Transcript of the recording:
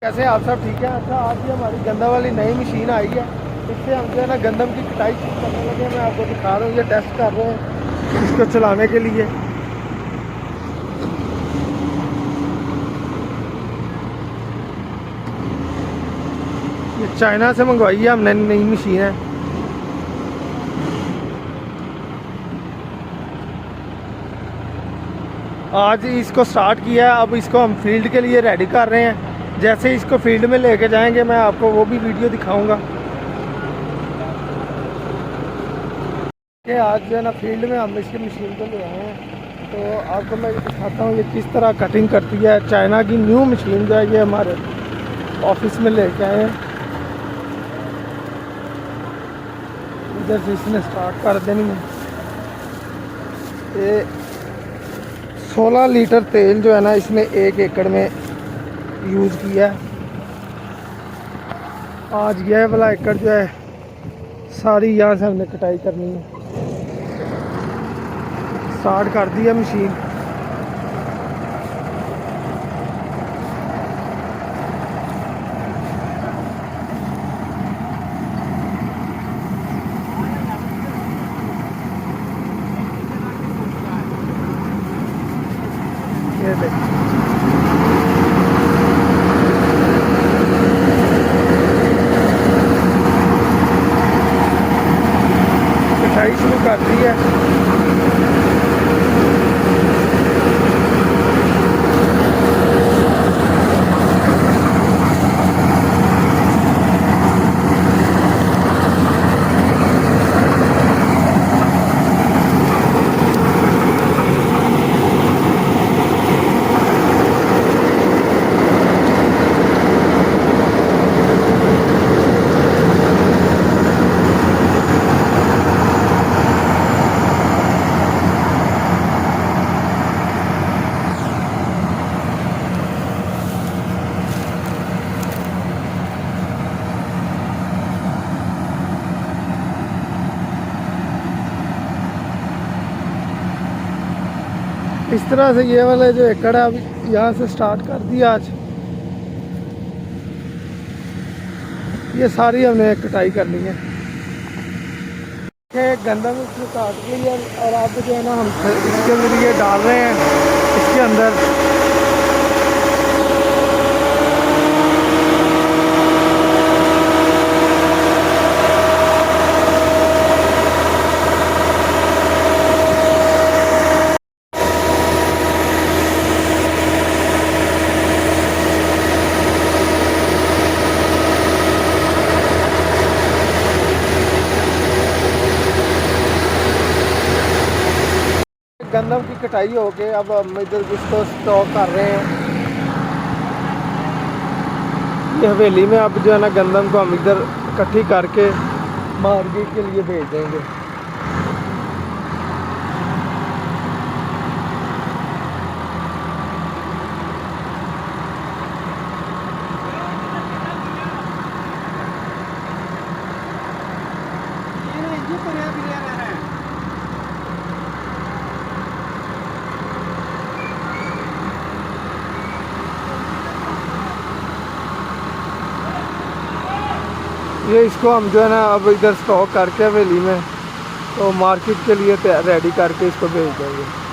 कैसे आप सब ठीक है। अच्छा, आज ये हमारी गंदा वाली नई मशीन आई है। इससे हम जो है ना गंदम की कटाई करने लगे। मैं आपको दिखा रहा हूँ, ये टेस्ट कर रहे हैं इसको चलाने के लिए। ये चाइना से मंगवाई है हमने, नई मशीन है। आज इसको स्टार्ट किया है, अब इसको हम फील्ड के लिए रेडी कर रहे हैं। जैसे इसको फील्ड में लेके जाएंगे मैं आपको वो भी वीडियो दिखाऊंगा कि आज जो है ना फील्ड में हम इसकी मशीन को ले आए हैं। तो आपको मैं दिखाता हूँ ये किस तरह कटिंग करती है। चाइना की न्यू मशीन जो है ये हमारे ऑफिस में लेके आए हैं। इधर से इसने स्टार्ट कर देनी है। ये 16 लीटर तेल जो है ना इसने 1 एकड़ में यूज़ किया है। आज यह वाला एकड़ जो है सारी यहाँ से हमने कटाई करनी है। स्टार्ट कर दी है मशीन। ये देखिए कटाई शुरू कर दी है। इस तरह से ये वाला जो एकड़ है अभी यहाँ से स्टार्ट कर दिया आज। ये सारी हमने कटाई करनी है। गंदम इसमें काट लिया और अब जो है ना हम इसके अंदर ये डाल रहे हैं इसके अंदर। गंदम की कटाई हो के अब हम इधर इसको स्टॉक कर रहे हैं। ये हवेली में अब जो है ना गंदम को हम इधर इकट्ठी करके मार्केट के लिए भेज देंगे। ये इसको हम जो है ना अब इधर स्टॉक करके हवेली में तो मार्केट के लिए रेडी करके इसको भेज देंगे।